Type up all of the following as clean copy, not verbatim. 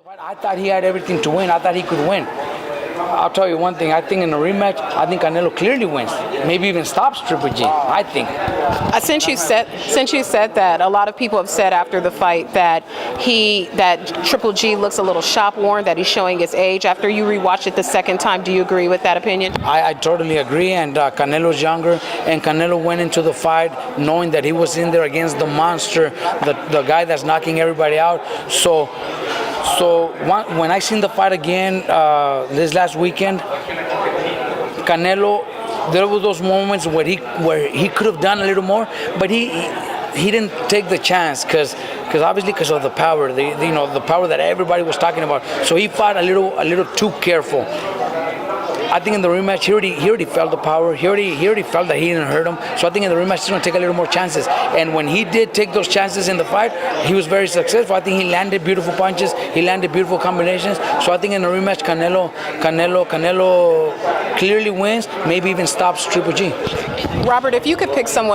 I thought he had everything to win. I thought he could win. I'll tell you one thing. I think in a rematch, I think Canelo clearly wins. Maybe even stops Triple G. I think. Since you said that, a lot of people have said after the fight that Triple G looks a little shop worn, that he's showing his age. After you rewatch it the second time, do you agree with that opinion? I totally agree. And Canelo's younger, and Canelo went into the fight knowing that he was in there against the monster, the guy that's knocking everybody out. So when I seen the fight again this last weekend, Canelo, there were those moments where he could have done a little more, but he didn't take the chance because of the power, the power that everybody was talking about. So he fought a little too careful. I think in the rematch, he already felt the power. He already felt that he didn't hurt him. So I think in the rematch, he's going to take a little more chances. And when he did take those chances in the fight, he was very successful. I think he landed beautiful punches. He landed beautiful combinations. So I think in the rematch, Canelo clearly wins. Maybe even stops Triple G. Robert, if you could pick some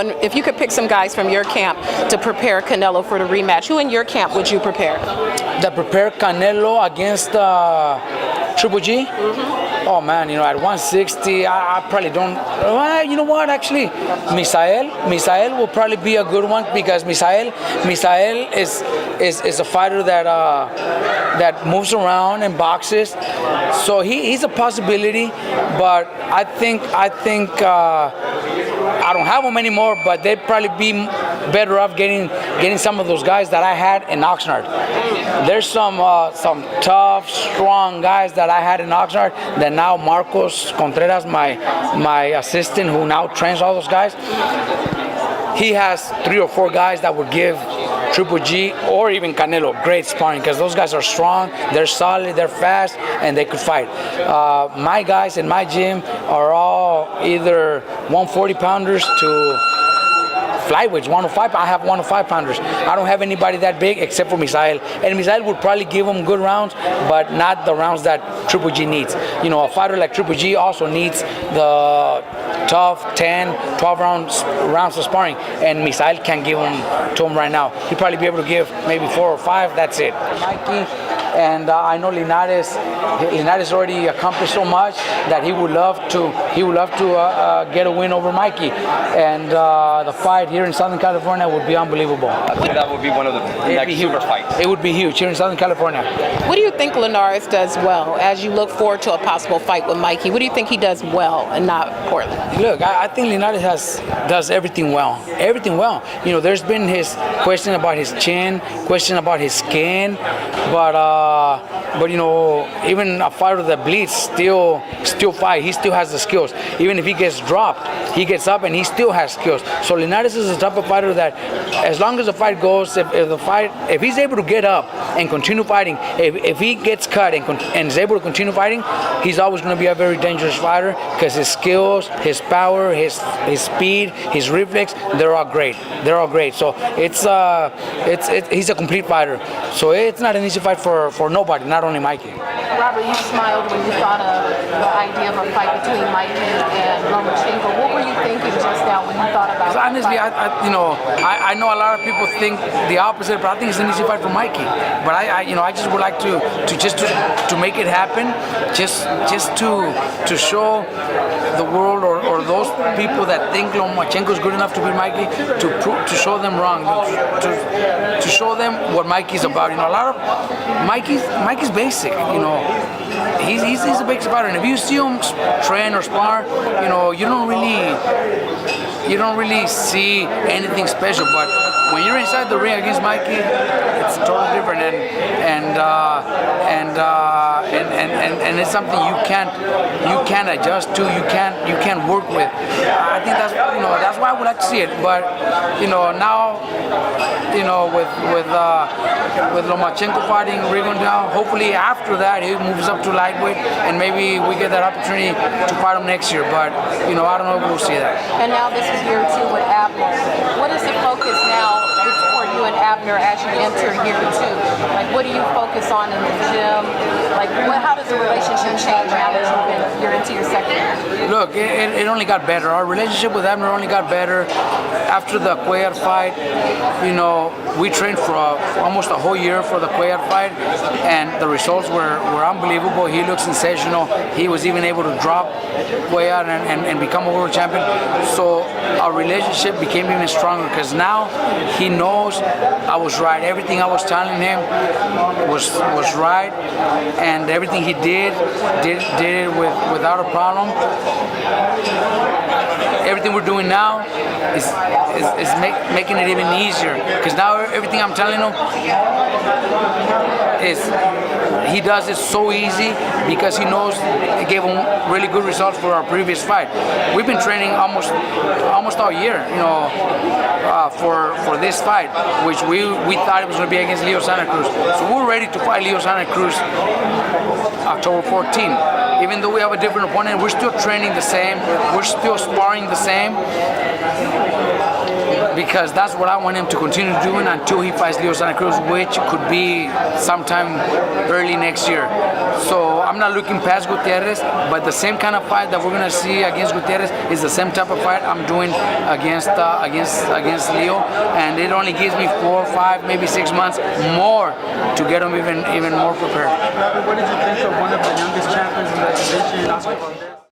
guys from your camp to prepare Canelo for the rematch, who in your camp would you prepare? To prepare Canelo against Triple G? Mm-hmm. Oh man, at 160, I probably don't. You know what? Actually, Misael will probably be a good one because Misael is a fighter that moves around and boxes, so he's a possibility. But I think I don't have them anymore, but they'd probably be better off getting some of those guys that I had in Oxnard. There's some tough, strong guys that I had in Oxnard that now Marcos Contreras, my assistant, who now trains all those guys, he has 3 or 4 guys that would give Triple G or even Canelo great sparring because those guys are strong, they're solid, they're fast, and they could fight. My guys in my gym are all either 140 pounders to flyweights, 105. I have 105 pounders. I don't have anybody that big except for Misael. And Misael would probably give them good rounds, but not the rounds that Triple G needs. A fighter like Triple G also needs the tough 10, 12 rounds of sparring, and Misael can't give them to him right now. He'd probably be able to give maybe 4 or 5. That's it. Mikey. And I know Linares already accomplished so much that he would love to get a win over Mikey, and the fight here in Southern California would be unbelievable. I think that would be one of the next super fights. It would be huge here in Southern California. What do you think Linares does well as you look forward to a possible fight with Mikey? What do you think he does well and not poorly? Look, I think Linares does everything well. Everything well. There's been his question about his chin, question about his skin, but even a fighter that bleeds still fight. He still has the skills. Even if he gets dropped, he gets up and he still has skills. So Linares is the type of fighter that, as long as the fight goes, if he's able to get up and continue fighting, if he gets cut and is able to continue fighting, he's always going to be a very dangerous fighter because his skills, his power, his speed, his reflex, they're all great. They're all great. So he's a complete fighter. So it's not an easy fight for nobody, not only Mikey. Robert, you smiled when you thought of the idea of a fight between Mikey and Lomachenko. What were you thinking just now when you thought about it? Honestly, I know a lot of people think the opposite, but I think it's an easy fight for Mikey. But I just would like to make it happen, just to show the world or those people that think Lomachenko is good enough to beat Mikey, to show them wrong, to show them what Mikey's about. A lot of Mikey's basic. He's a basic fighter, and if you see him train or spar, you don't really see anything special. But when you're inside the ring against Mikey, it's totally different, and it's something you can't adjust to. You can't work with. I think that's why I would like to see it. But now with Lomachenko fighting Rigon down, hopefully after that he moves up to lightweight, and maybe we get that opportunity to fight him next year. But I don't know if we'll see that. And now this is year 2 with Abner. What is the focus now for you and Abner as you enter year 2? Like, what do you focus on in the gym? Like, how does the relationship change now that you're into your second year? Look, it only got better. Our relationship with Abner only got better after the Cuellar fight. You know, we trained for almost a whole year for the Cuellar fight, and the results were unbelievable. He looked sensational. He was even able to drop Cuellar and become a world champion. So our relationship became even stronger because now he knows I was right. Everything I was telling him was right, and everything he did it without a problem. Everything we're doing now is making it even easier because now everything I'm telling him is he does it so easy because he knows it gave him really good results for our previous fight. We've been training almost all year, you know, for this fight, which we thought it was going to be against Leo Santa Cruz. So we're ready to fight Leo Santa Cruz October 14th. Even though we have a different opponent, we're still training the same. We're still sparring the same because that's what I want him to continue doing until he fights Leo Santa Cruz, which could be sometime early next year. So I'm not looking past Gutierrez, but the same kind of fight that we're gonna see against Gutierrez is the same type of fight I'm doing against Leo, and it only gives me 4, 5, maybe 6 months more to get him even more prepared. What did you think of one of the youngest champions in the division, Oscar Valdez?